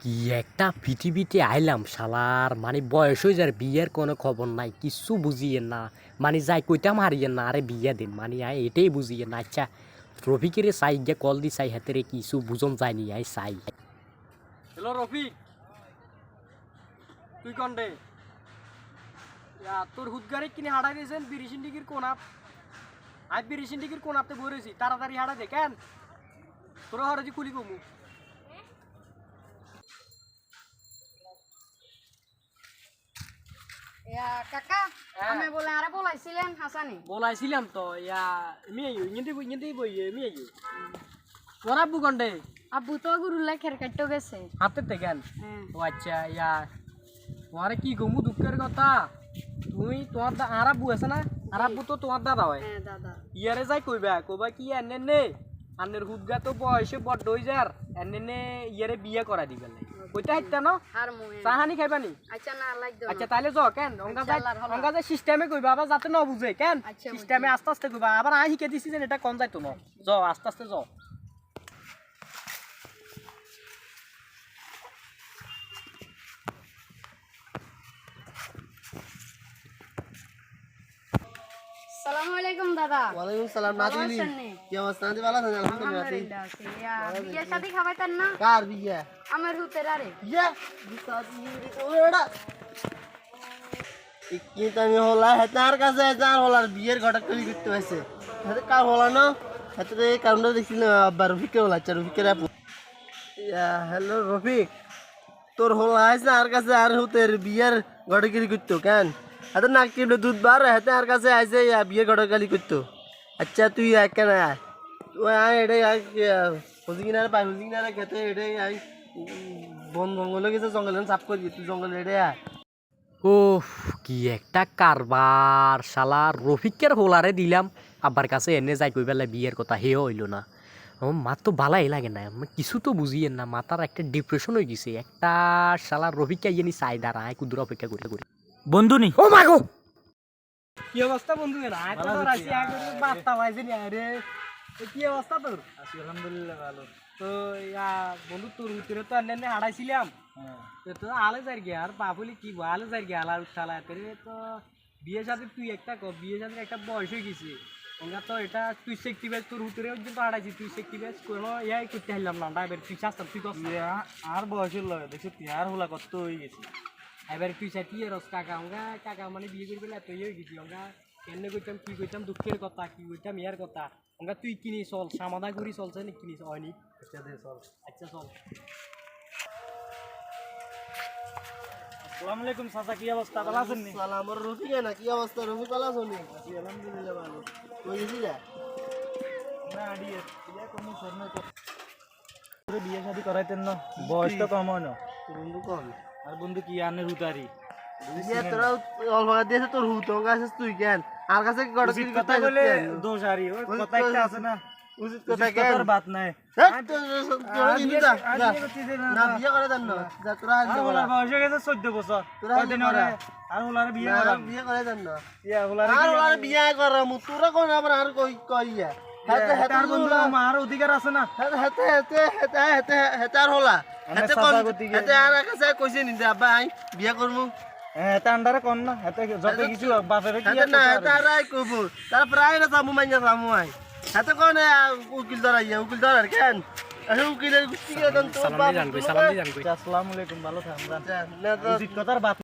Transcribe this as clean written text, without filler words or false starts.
কি একটা পৃথিবীতে আইলাম শালার মানে বয়স হয়ে যার বিয়ের কোনো খবর নাই কিছু বুঝিয়ে না মানে যাই কইতাম হারিয়ে না আরে বিয়ে দিন মানে আয় এটাই বুঝিয়ে না আচ্ছা রফিকের চাই গিয়ে কল দি চাই হাতে রে কিছু বুঝন যায়নি আই চাই। হ্যালো রফিক, তুই কন্ডে তোর হুদগারে কিনে হাঁটাই দিয়েছেন বিরিশিন ডিগির কোনাপ। আজ বিরিশিন ডিগির কোনাপতে বইরেছি, তাড়াতাড়ি হাঁটা দে কেন তোরা হরে কুলি কমু। কাকা আমি বলে আরে বলাইছিলেন হাসানি বলাইছিলাম তো এমি আইও ইংরেজি বই এমি আইও তোর আব্বু কন্ডে। আব্বু তো গুরুল্লা খের কাটতে গেছে। হাতের থেকে ও আচ্ছা তোমারে কি কমু দুঃখের কথা। তুমি তোমার আর আব্বু আছে না, আর আব্বু তো তোমার দাদা হয়। হ্যাঁ দাদা ইয়ারে যাই কইবা কি এনে নে আন্নের হুদগা তো বয়সে বড্ড হই যার এনে নে ইয়ারে বিয়ে করা দিবে না কইতা হাইতা ন আর মুয়ে চাহানি খাইবানি। আচ্ছা না লাগতো আচ্ছা তাইলে য কেন অঙ্গা যাই সিস্টেমে কইবা আবার যাতে ন বুঝে কেন আচ্ছা, সিস্টেমে আস্তে আস্তে কইবা আবার আই শিখে দিছি যে এটা কোন যাইতো ন য আস্তে আস্তে য। আসসালামু আলাইকুম দাদা। ওয়ালাইকুম সালাম। নাজিলি কি অবস্থা? নাজি ভালো আছেন? আলহামদুলিল্লাহ। আলহামদুলিল্লাহ আছি। বিয়ে শাদী খাবাইতার না? কার বিয়া? আমার হুতের আরে বিয়া বিসাদি ওড়া কিন্তু আমি হলা হেতার কাছে যার হলার বিয়ের ঘটা করি করতে হইছে হেতে কার হলা না হেতে এই কারণটা দেখছিল আব্বা রফিকে হলা চার রফিকের আপু। হ্যালো রফিক, তোর হলা আছে আর কাছে আর হুতের বিয়ের ঘটা করি করতো কেন হাতে নাক কিলো দুধ বার হাতে আর কাছে আইছে বিয়ের ঘটা কালি করতো। আচ্ছা তুই কেন আয় তুই আয় এটাই আয় হুজি কিনারে পাই হুজি কিনারে খেতে এটাই আয় বন জঙ্গলে গেছে জঙ্গলে সাফ করি তুই জঙ্গলে এটাই আয়। ও কি একটা কারবার শালা রফিকের হোলারে দিলাম আব্বার কাছে এনে যাই কই বেলা বিয়ের কথা হেও হইল না। আমার মার তো ভালাই লাগে না, আমি কিছু তো বুঝিয়ে না, মাথার একটা ডিপ্রেশন হয়ে গেছে একটা শালা রফিককে ইয়ে চাই দাঁড়া কুদুর অপেক্ষা করে করে বন্ধু নি ও মাগো কি অবস্থা বন্ধু না আয় তো রাশি আগে বাস্তা হইছে নি আরে কি অবস্থা তোর? আলহামদুলিল্লাহ ভালো। তো বন্ধু তোর উত্তরে তো এনে হাঁটাইছিলাম তো আলে যাই গে আর বাবুলি কি আলে যাই গে আলার উঠালা তো বিয়ে সাথে তুই একটা বিয়ে সাথে একটা বয়স হয়ে গেছে ওঙ্গা তো এটা তুই শিখতে বেশ তোর উত্তরে পর্যন্ত হাঁটাইছি তুই শিখতে বেশ কোনো ইয়াই করতে হারলাম না এবার তুই শাস্তাম তুই কষ্ট আর বয়সের লয় দেখছো তিয়ার হলা কত হয়ে গেছে। এবার তুই চাইতি রস কাকা ওঙ্গা কাকা মানে বিয়ে করবি না তুই হয়ে গেছি ওঙ্গা কেন কইতাম কি কইতাম দুঃখের কথা কি কইতাম ইয়ার কথা ওঙ্গা তুই কিনি চল সামাদা করি চলছে না কিনি হয়নি। আচ্ছা দে চল। আচ্ছা চল। আসসালামু আলাইকুম চাচা, কি অবস্থা? ভালো আছেন নি? সালাম ওর রফিকে না কি অবস্থা? রফিক ভালো আছো নি? আছি আলহামদুলিল্লাহ ভালো। কই গেছিলা? না আডিয়ে বিয়ে কম শর্মা তো বিয়ে শাদি করাইতেন না, বয়স তো কম হয় না। তোর বন্ধু কম আর বন্ধু কি আনে রুতারি বিয়ে তোরা অল্প দিয়েছে তোর হুত কাছে তুই কেন আর কাছে কি গড় উচিত কথা বলে দোষ আরি ওই কথা একটা আছে না, উচিত কথা কথা কেন কথার বাত নাই। না বিয়ে করে দেন না যা তোরা আর হলার বয়স হয়ে গেছে 14 বছর তোরা কয়দিন হলে আর হলার বিয়ে না করাম। বিয়ে করে দেন না ইয়া হলার আর ওর বিয়ে করাম তোরা কোন আবার আর কই কইয়া হাতে হাতে তার বন্ধু আমার অধিকার আছে না। হাতে হাতে হাতে হাতে হাতে আর হলা হাতে কোন হাতে আর কাছে কইছে নি যে আব্বা আই বিয়ে করমু হ্যাঁ তা আন্ডারে কোন না এত যত কিছু বাপের কি হাতে না হাতে আর আই কইবো তার প্রায় না সামু মাইয়া সামু আই হাতে কোন উকিল ধরাইয়া উকিল ধরার কেন আরে উকিলের গুষ্টি কেন তো সালাম দিয়ে জান কই সালাম দিয়ে জান কই আসসালামু আলাইকুম, ভালো থাকবেন। না তো উচিত কথার বাত